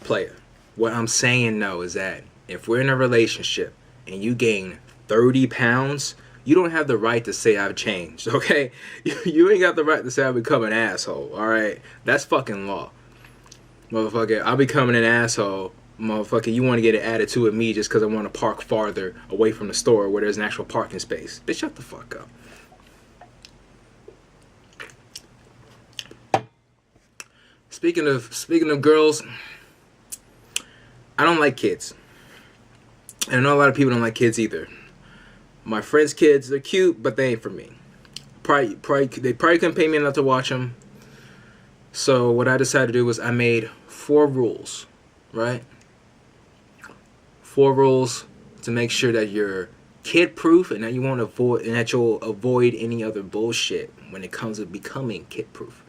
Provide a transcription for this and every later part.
Player, what I'm saying though is that if we're in a relationship and you gain 30 pounds, you don't have the right to say I've changed, okay? You ain't got the right to say I've become an asshole, alright? That's fucking law. Motherfucker, I'll becoming an asshole. Motherfucker, you want to get an attitude with me just because I want to park farther away from the store where there's an actual parking space. Bitch, shut the fuck up. Speaking of girls, I don't like kids. And I know a lot of people don't like kids either. My friends' kids, they're cute, but they ain't for me. They probably couldn't pay me enough to watch them. So what I decided to do was I made 4 rules, right? 4 rules to make sure that you're kid-proof and that you won't avoid and that you'll avoid any other bullshit when it comes to becoming kid-proof.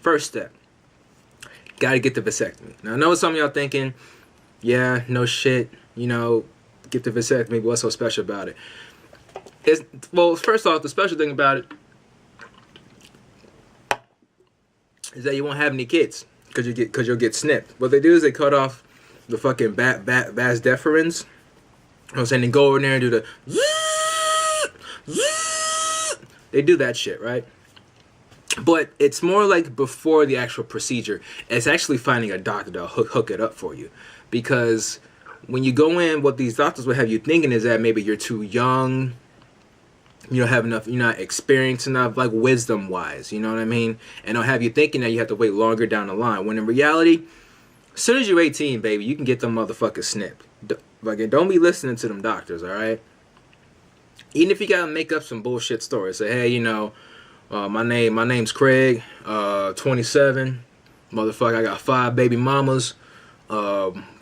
First step, gotta get the vasectomy. Now I know some of y'all thinking, yeah, no shit, you know, get the vasectomy, but what's so special about it? Well, first off, the special thing about it is that you won't have any kids because you'll get snipped. What they do is they cut off the fucking vas deferens. You know what I'm saying? They go over there and do the they do that shit, right? But it's more like before the actual procedure. It's actually finding a doctor to hook it up for you, because when you go in, what these doctors will have you thinking is that maybe you're too young. You don't have enough, you're not experienced enough, like wisdom wise, you know what I mean? And they'll have you thinking that you have to wait longer down the line, when in reality, as soon as you're 18, baby, you can get them motherfuckers snipped. Like, don't be listening to them doctors, alright? Even if you gotta make up some bullshit stories, say, hey, you know, my name's Craig, 27, motherfucker, I got 5 baby mamas,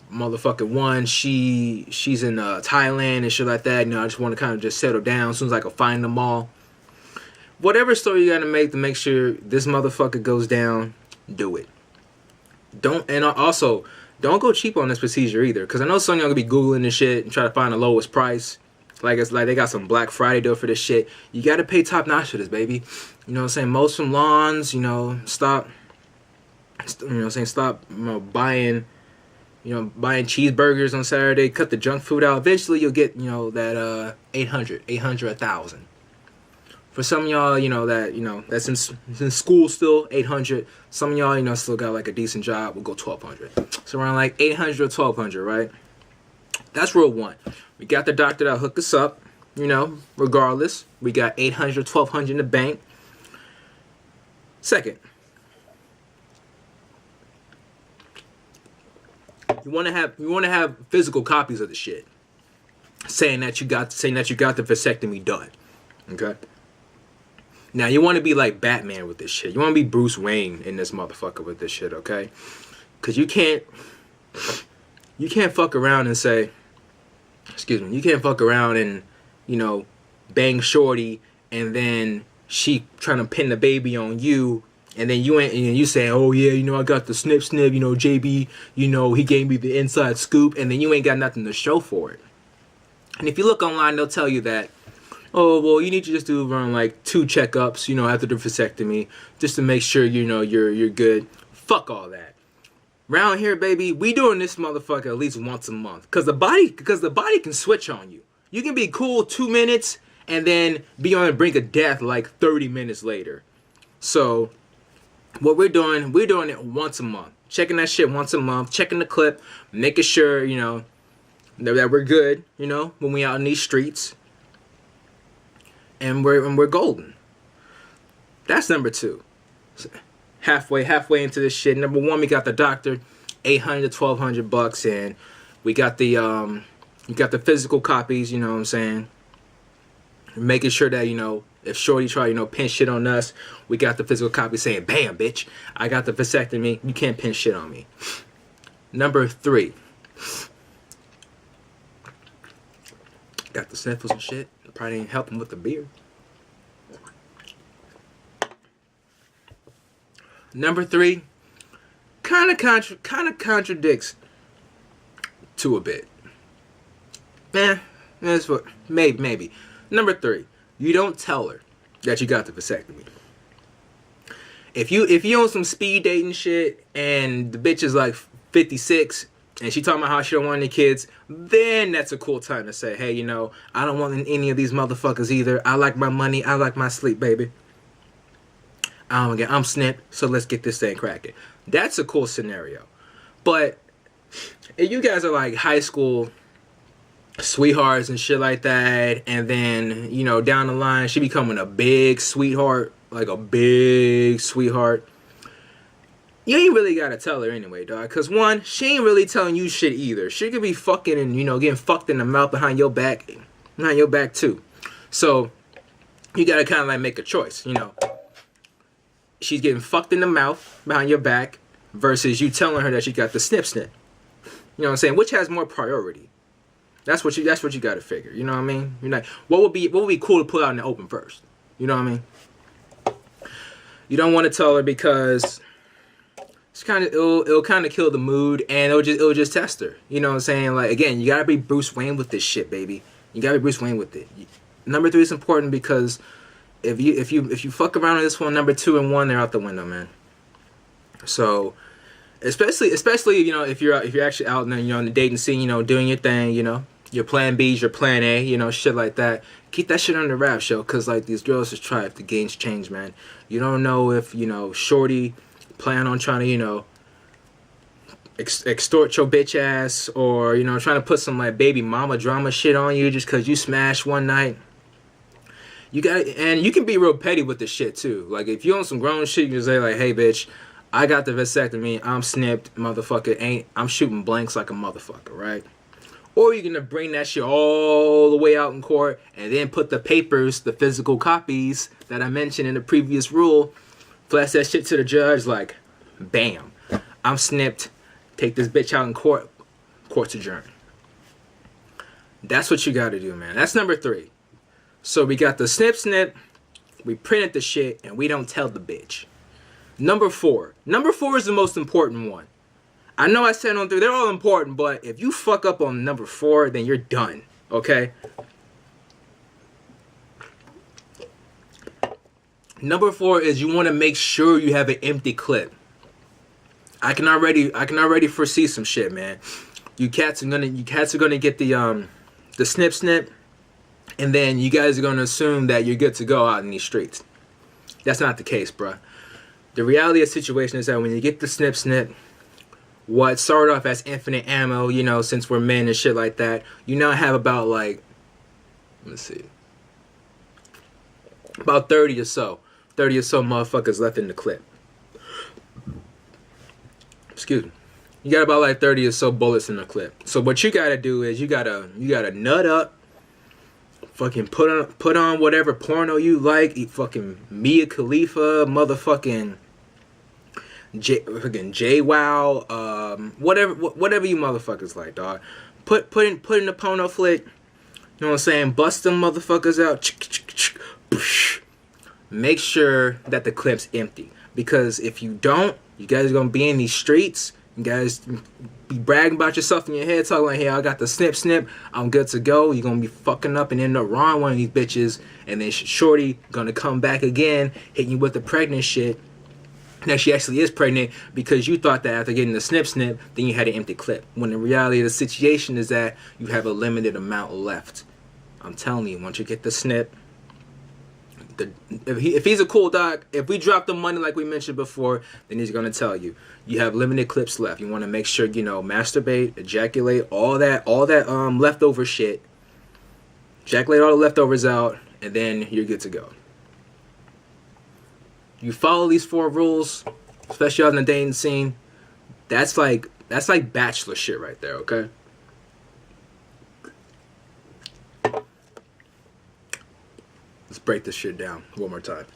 motherfucking one, she's in Thailand and shit like that. You know, I just want to kind of just settle down as soon as I can find them all. Whatever story you gotta make to make sure this motherfucker goes down, do it. Don't go cheap on this procedure either, because I know some of y'all gonna be googling this shit and try to find the lowest price. Like it's like they got some Black Friday deal for this shit. You gotta pay top notch for this, baby. You know what I'm saying? Most from lawns, you know, stop buying cheeseburgers on Saturday, cut the junk food out. Eventually you'll get, you know, that 800, 1,000. For some of y'all, you know, that's in school still, 800. Some of y'all, you know, still got like a decent job, will go 1,200. So around like 800 or 1,200, right? That's rule 1. We got the doctor that'll hook us up, you know, regardless. We got 800, 1,200 in the bank. Second, you want to have physical copies of the shit, saying that you got the vasectomy done. Okay. Now you want to be like Batman with this shit. You want to be Bruce Wayne in this motherfucker with this shit, okay? Because you can't fuck around and say, excuse me, you can't fuck around and, you know, bang shorty and then she trying to pin the baby on you. And then you saying, oh yeah, you know, I got the snip, you know, JB, you know, he gave me the inside scoop, and then you ain't got nothing to show for it. And if you look online, they'll tell you that, oh, well, you need to just do around like 2 checkups, you know, after the vasectomy, just to make sure, you know, you're good. Fuck all that. Round here, baby, we doing this motherfucker at least once a month. Because the body can switch on you. You can be cool 2 minutes and then be on the brink of death like 30 minutes later. So what we're doing it once a month. Checking that shit once a month, checking the clip, making sure, you know, that we're good, you know, when we out in these streets. And we're golden. That's number 2. Halfway into this shit. Number 1, we got the doctor, $800 to $1,200, and we got the physical copies, you know what I'm saying? Making sure that, you know, if shorty try, you know, pin shit on us, we got the physical copy saying, bam, bitch, I got the vasectomy, you can't pin shit on me. Number 3. Got the sniffles and shit. Probably ain't helping with the beard. Number 3, kind of contradicts to a bit. That's what maybe. Number 3, you don't tell her that you got the vasectomy. If you on some speed dating shit and the bitch is like 56 and she talking about how she don't want any kids, then that's a cool time to say, hey, you know, I don't want any of these motherfuckers either. I like my money. I like my sleep, baby. I'm snipped, so let's get this thing cracking. That's a cool scenario. But if you guys are like high school sweethearts and shit like that, and then, you know, down the line, she becoming a big sweetheart, like a big sweetheart, you ain't really gotta tell her anyway, dog. Cause one, she ain't really telling you shit either. She could be fucking and, you know, getting fucked in the mouth behind your back too. So you gotta kind of like make a choice, you know. She's getting fucked in the mouth behind your back versus you telling her that she got the snip. You know what I'm saying? Which has more priority? That's what you gotta figure. You know what I mean? You're like, what would be cool to put out in the open first? You know what I mean? You don't want to tell her because it's it'll kind of kill the mood, and it'll just test her. You know what I'm saying? Like, again, you gotta be Bruce Wayne with this shit, baby. You gotta be Bruce Wayne with it. Number 3 is important because if you fuck around with this one, number 2 and 1, they're out the window, man. So especially you know, if you're actually out and, you know, in the dating scene, you know, doing your thing, you know, your plan B's your plan A, you know, shit like that. Keep that shit under wraps, yo, because like these girls just try if the game's change, man. You don't know if, you know, shorty plan on trying to, you know, extort your bitch ass, or, you know, trying to put some like baby mama drama shit on you just because you smashed one night. And you can be real petty with this shit too. Like, if you on some grown shit, you can say like, hey bitch, I got the vasectomy, I'm snipped, motherfucker, I'm shooting blanks like a motherfucker, right? Or you're gonna bring that shit all the way out in court and then put the papers, the physical copies that I mentioned in the previous rule, flash that shit to the judge like, bam, I'm snipped, take this bitch out in court, court's adjourned. That's what you gotta do, man. That's number 3. So we got the snip, we printed the shit, and we don't tell the bitch. Number 4 is the most important one. I know I said on 3, they're all important, but if you fuck up on number 4, then you're done, okay? Number 4 is you want to make sure you have an empty clip. I can already foresee some shit, man. You cats are gonna get the snip, and then you guys are gonna assume that you're good to go out in these streets. That's not the case, bruh. The reality of the situation is that when you get the snip, what started off as infinite ammo, you know, since we're men and shit like that, you now have about like, let's see, about 30 or so motherfuckers left in the clip. Excuse me. You got about like 30 or so bullets in the clip. So what you gotta do is you gotta nut up, fucking put on whatever porno you like, eat fucking Mia Khalifa, motherfucking JWoww, whatever you motherfuckers like, dog. Put in the porno flick. You know what I'm saying? Bust them motherfuckers out. Make sure that the clip's empty, because if you don't, you guys are gonna be in these streets. You guys be bragging about yourself in your head, talking like, hey, I got the snip, I'm good to go. You're gonna be fucking up and end up wrong one of these bitches, and then shorty gonna come back again, hitting you with the pregnant shit. Now she actually is pregnant because you thought that after getting the snip, then you had an empty clip. When the reality of the situation is that you have a limited amount left. I'm telling you, once you get the snip, if he's a cool doc, if we drop the money like we mentioned before, then he's gonna tell you have limited clips left. You want to make sure, you know, masturbate, ejaculate, all that leftover shit. Ejaculate all the leftovers out, and then you're good to go. You follow these 4 rules, especially out in the dating scene. That's like bachelor shit right there, okay? Let's break this shit down one more time.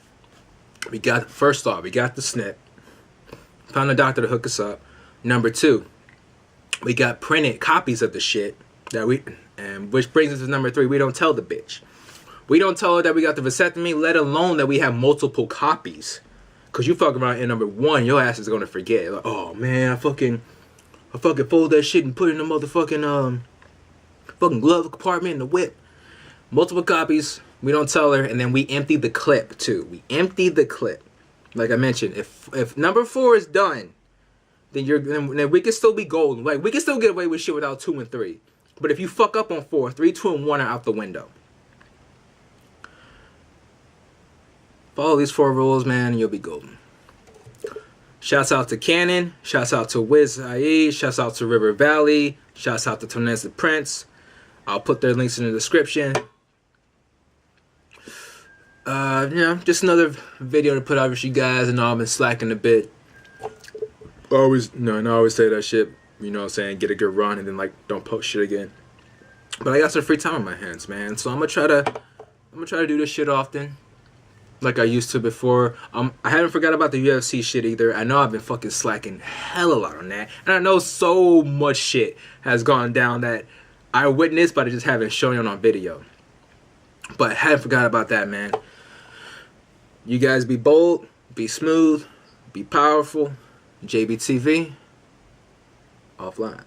First off, we got the snip. Found a doctor to hook us up. Number 2, we got printed copies of the shit which brings us to number 3. We don't tell the bitch. We don't tell her that we got the vasectomy, let alone that we have multiple copies. Cause you fuck around in number 1, your ass is gonna forget. Like, oh man, I fucking fold that shit and put it in the motherfucking fucking glove compartment in the whip. Multiple copies. We don't tell her, and then we empty the clip too. We empty the clip. Like I mentioned, if number 4 is done, then we can still be golden. Like, we can still get away with shit without 2 and 3. But if you fuck up on 4, 3, 2, and 1 are out the window. Follow these 4 rules, man, and you'll be golden. Shouts out to Cannon. Shouts out to Wiz IE. Shouts out to River Valley. Shouts out to TONEZP Prince. I'll put their links in the description. Just another video to put out with you guys. I know I've been slacking a bit. I always say that shit, you know what I'm saying, get a good run and then like don't post shit again. But I got some free time on my hands, man. So I'm gonna try to do this shit often, like I used to before. I haven't forgot about the UFC shit either. I know I've been fucking slacking hell a lot on that, and I know so much shit has gone down that I witnessed, but I just haven't shown it on video. But I haven't forgot about that, man. You guys be bold, be smooth, be powerful. JBTV, offline.